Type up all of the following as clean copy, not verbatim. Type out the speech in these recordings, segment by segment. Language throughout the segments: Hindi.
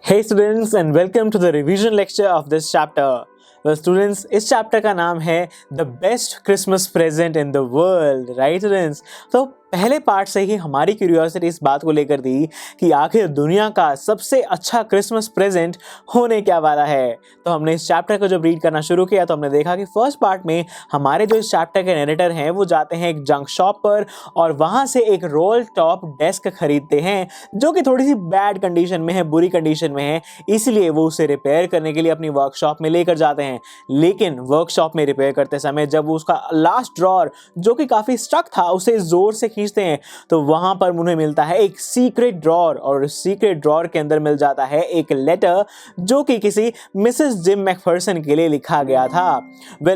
Hey students and welcome to the revision lecture of this chapter. Well students, इस चैप्टर का नाम है The Best Christmas Present in the World, right students? तो पहले पार्ट से ही हमारी क्यूरियोसिटी इस बात को लेकर थी कि आखिर दुनिया का सबसे अच्छा क्रिसमस प्रेजेंट होने क्या वाला है। तो हमने इस चैप्टर को जब रीड करना शुरू किया तो हमने देखा कि फर्स्ट पार्ट में हमारे जो इस चैप्टर के नरेटर हैं वो जाते हैं एक जंक शॉप पर और वहाँ से एक रोल टॉप डेस्क खरीदते हैं जो कि थोड़ी सी बैड कंडीशन में है, बुरी कंडीशन में है, इसलिए वो उसे रिपेयर करने के लिए अपनी वर्कशॉप में लेकर जाते हैं। लेकिन वर्कशॉप में रिपेयर करते समय जब उसका लास्ट ड्रॉर जो कि काफ़ी स्टक था उसे ज़ोर से खींचते हैं तो वहां पर उन्हें मिलता है एक सीक्रेट ड्रॉर और सीक्रेट ड्रॉर के अंदर मिल जाता है एक लेटर जो कि किसी मिसेस जिम मैकफर्सन के लिए लिखा गया था।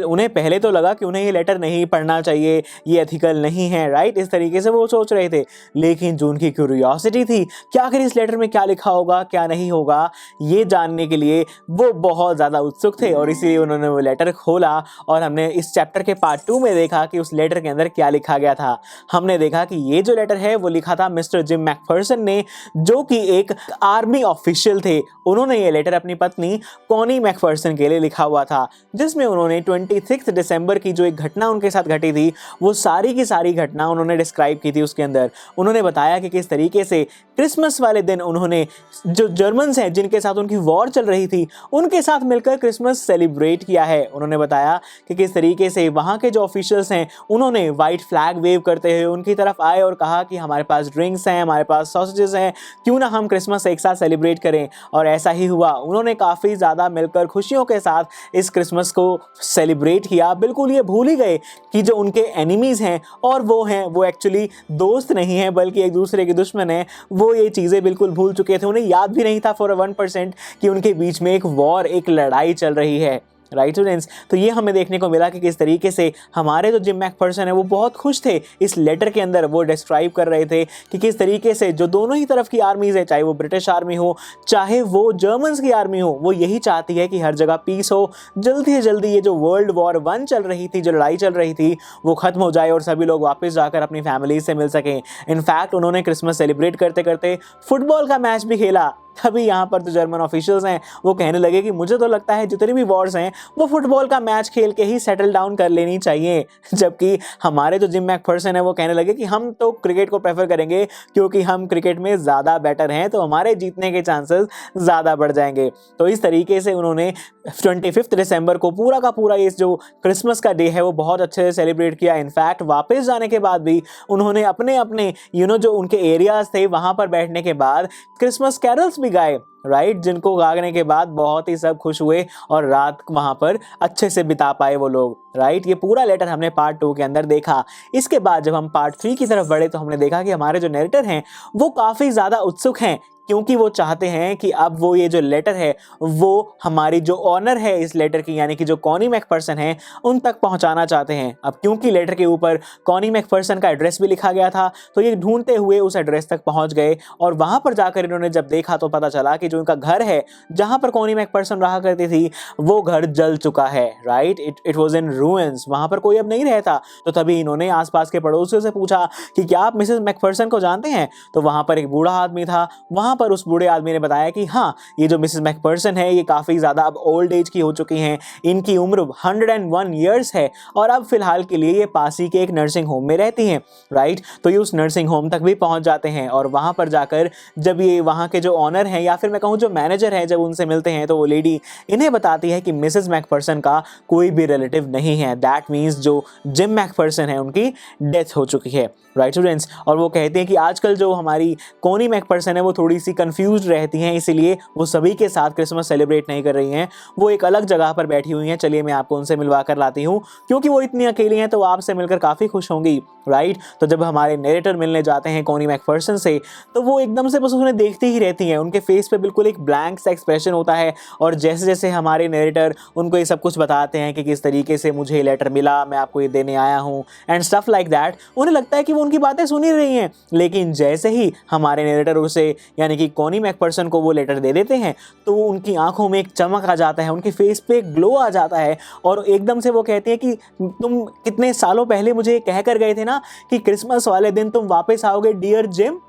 उन्हें पहले तो लगा कि उन्हें ये लेटर नहीं पढ़ना चाहिए, ये एथिकल नहीं है, राइट, इस तरीके से वो सोच रहे थे। लेकिन जो उनकी क्यूरियोसिटी थी कि आखिर इस लेटर में क्या लिखा होगा क्या नहीं होगा ये जानने के लिए वो बहुत ज़्यादा उत्सुक थे और इसीलिए उन्होंने वो लेटर खोला और हमने इस चैप्टर के पार्ट 2 में देखा कि उस लेटर के अंदर क्या लिखा गया था। हमने देखा कि ये जो लेटर है वो लिखा था मिस्टर जिम मैकफर्सन ने जो कि एक आर्मी ऑफिशियल थे। उन्होंने ये लेटर अपनी पत्नी कॉनी मैकफर्सन के लिए लिखा हुआ था जिसमें उन्होंने 26 दिसंबर की जो एक घटना उनके साथ घटी थी वो सारी की सारी घटना उन्होंने डिस्क्राइब की थी। उसके अंदर उन्होंने बताया कि किस तरीके से क्रिसमस वाले दिन उन्होंने जो जर्मन्स हैं जिनके साथ उनकी वॉर चल रही थी उनके साथ मिलकर क्रिसमस सेलिब्रेट किया है। उन्होंने बताया कि किस तरीके से वहाँ के जो ऑफिशियल्स हैं उन्होंने व्हाइट फ्लैग वेव करते हुए उनकी तरफ आए और कहा कि हमारे पास ड्रिंक्स हैं, हमारे पास सॉसेजेस हैं, क्यों ना हम क्रिसमस एक साथ सेलिब्रेट करें। और ऐसा ही हुआ, उन्होंने काफ़ी ज़्यादा मिलकर खुशियों के साथ इस क्रिसमस को सेलिब्रेट किया। बिल्कुल ये भूल ही गए कि जो उनके एनिमीज़ हैं और वो एक्चुअली दोस्त नहीं हैं बल्कि एक दूसरे के दुश्मन हैं। वो ये चीज़ें बिल्कुल भूल चुके थे, उन्हें याद भी नहीं था फॉर 1% कि उनके बीच में एक वॉर, एक लड़ाई चल रही है, राइट स्टूडेंट्स। तो ये हमें देखने को मिला कि किस तरीके से हमारे जो जिम मैकफर्सन है वो बहुत खुश थे। इस लेटर के अंदर वो डिस्क्राइब कर रहे थे कि किस तरीके से जो दोनों ही तरफ की आर्मीज़ है, चाहे वो ब्रिटिश आर्मी हो चाहे वो जर्मन्स की आर्मी हो, वो यही चाहती है कि हर जगह पीस हो, जल्दी से जल्दी ये जो वर्ल्ड वॉर 1 चल रही थी, जो लड़ाई चल रही थी, वो ख़त्म हो जाए और सभी लोग वापस जाकर अपनी फैमिली से मिल सकें। इनफैक्ट उन्होंने क्रिसमस सेलिब्रेट करते करते फुटबॉल का मैच भी खेला। तभी यहाँ पर जो जर्मन ऑफिशियल्स हैं वो कहने लगे कि मुझे तो लगता है जितनी भी वॉर्स हैं वो फुटबॉल का मैच खेल के ही सेटल डाउन कर लेनी चाहिए। जबकि हमारे जो जिम मैकफर्सन है वो कहने लगे कि हम तो क्रिकेट को प्रेफर करेंगे क्योंकि हम क्रिकेट में ज़्यादा बेटर हैं, तो हमारे जीतने के चांसेस ज़्यादा बढ़ जाएंगे। तो इस तरीके से उन्होंने 25 दिसंबर को पूरा का पूरा इस जो क्रिसमस का डे है वो बहुत अच्छे से सेलिब्रेट किया। इनफैक्ट वापस जाने के बाद भी उन्होंने अपने अपने जो उनके एरियाज़ थे वहाँ पर बैठने के बाद क्रिसमस कैरल्स गाए, राइट, जिनको गाने के बाद बहुत ही सब खुश हुए और रात वहां पर अच्छे से बिता पाए वो लोग, राइट। ये पूरा लेटर हमने पार्ट 2 के अंदर देखा। इसके बाद जब हम पार्ट 3 की तरफ बढ़े तो हमने देखा कि हमारे जो नरेटर हैं वो काफ़ी ज़्यादा उत्सुक हैं क्योंकि वो चाहते हैं कि अब वो ये जो लेटर है वो हमारी जो ऑनर है इस लेटर की यानी कि जो कॉनी मैकफर्सन है उन तक पहुंचाना चाहते हैं। अब क्योंकि लेटर के ऊपर कॉनी मैकफर्सन का एड्रेस भी लिखा गया था तो ये ढूंढते हुए उस एड्रेस तक पहुंच गए और वहां पर जाकर इन्होंने जब देखा तो पता चला कि जो उनका घर है जहां पर कॉनी मैकफर्सन रहा करती थी वो घर जल चुका है, right, it was in ruins, वहां पर कोई अब नहीं रहता। तो तभी इन्होंने आसपास के पड़ोसियों से पूछा कि क्या आप मिसेस मैकफर्सन को जानते हैं। तो वहां पर एक बूढ़ा आदमी था, वहां पर उस बूढ़े आदमी ने बताया कि हाँ, ये जो मिसेस मैकफर्सन है ये काफ़ी ज़्यादा अब ओल्ड एज की हो चुकी हैं, इनकी उम्र 101 ईयर्स है और अब फिलहाल के लिए ये पास ही के एक नर्सिंग होम में रहती हैं, राइट। तो ये उस नर्सिंग होम तक भी पहुंच जाते हैं और वहां पर जाकर जब ये वहां के जो ऑनर हैं या फिर मैं कहूँ जो मैनेजर है जब उनसे मिलते हैं तो वो लेडी इन्हें बताती है कि मिसेस मैकफर्सन का कोई भी रिलेटिव नहीं है। दैट मीन्स जो जिम मैकफर्सन है उनकी डेथ हो चुकी है, राइट स्टूडेंट्स। और वो कहते हैं कि आजकल जो हमारी कॉनी मैकफर्सन है वो थोड़ी सी कंफ्यूज रहती हैं, इसीलिए वो सभी के साथ क्रिसमस सेलिब्रेट नहीं कर रही हैं, वो एक अलग जगह पर बैठी हुई हैं। चलिए मैं आपको उनसे मिलवा कर लाती हूँ क्योंकि वो इतनी अकेली हैं तो आपसे मिलकर काफ़ी खुश होंगी, राइट। तो जब हमारे नरेटर मिलने जाते हैं कॉनी मैकफर्सन से तो वो एकदम से बस उन्हें देखती ही रहती हैं, उनके फेस पे बिल्कुल एक ब्लैंक सा एक्सप्रेशन होता है और जैसे जैसे हमारे नरेटर उनको ये सब कुछ बताते हैं कि किस तरीके से मुझे लेटर मिला, मैं आपको ये देने आया हूँ एंड स्टफ लाइक दैट, उन्हें लगता है कि वो उनकी बातें सुन ही रही हैं। लेकिन जैसे ही हमारे नरेटर उसे यानी कि कॉनी मैकफर्सन को वो लेटर दे देते हैं तो उनकी आंखों में एक चमक आ जाता है, उनके फेस पे एक ग्लो आ जाता है और एकदम से वो कहती है कि तुम कितने सालों पहले मुझे कह कर गए थे ना कि क्रिसमस वाले दिन तुम वापस आओगे डियर जिम,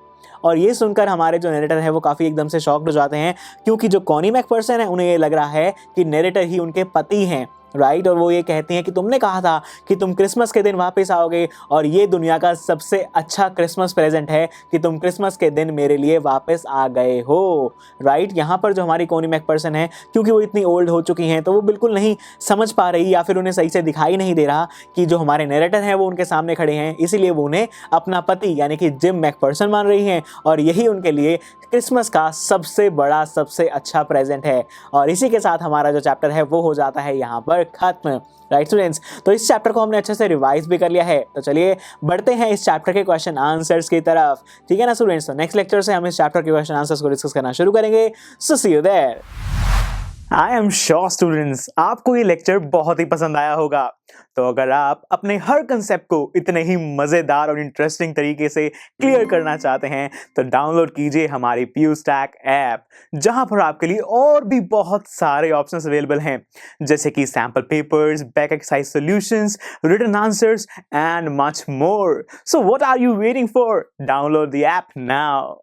और ये सुनकर हमारे जो नरेटर है वो काफ़ी एकदम से शॉक्ड हो जाते हैं, क्योंकि जो कॉनी मैकफर्सन है उन्हें ये लग रहा है कि नरेटर ही उनके पति हैं, राइट। और वो ये कहती हैं कि तुमने कहा था कि तुम क्रिसमस के दिन वापस आओगे और ये दुनिया का सबसे अच्छा क्रिसमस प्रेजेंट है कि तुम क्रिसमस के दिन मेरे लिए वापस आ गए हो, राइट। यहाँ पर जो हमारी कॉनी मैकफर्सन है, क्योंकि वो इतनी ओल्ड हो चुकी हैं तो वो बिल्कुल नहीं समझ पा रही या फिर उन्हें सही से दिखाई नहीं दे रहा कि जो हमारे नरेटर हैं वो उनके सामने खड़े हैं, इसीलिए वो उन्हें अपना पति यानी कि जिम मैकफर्सन मान रही हैं और यही उनके लिए क्रिसमस का सबसे बड़ा सबसे अच्छा प्रेजेंट है। और इसी के साथ हमारा जो चैप्टर है वो हो जाता है यहाँ पर खत्म, राइट स्टूडेंट्स। तो इस चैप्टर को हमने अच्छे से रिवाइज भी कर लिया है, तो चलिए बढ़ते हैं इस चैप्टर के क्वेश्चन आंसर्स की तरफ, ठीक है ना स्टूडेंट्स। तो नेक्स्ट लेक्चर से हम इस चैप्टर के क्वेश्चन आंसर्स को डिस्कस करना शुरू करेंगे। So see you there. I am sure students आपको ये लेक्चर बहुत ही पसंद आया होगा। तो अगर आप अपने हर कंसेप्ट को इतने ही मजेदार और इंटरेस्टिंग तरीके से क्लियर करना चाहते हैं तो डाउनलोड कीजिए हमारी PuStack ऐप, जहां पर आपके लिए और भी बहुत सारे ऑप्शंस अवेलेबल हैं, जैसे कि sample papers, back exercise solutions, written answers and much more. So what are you waiting for? Download the app now.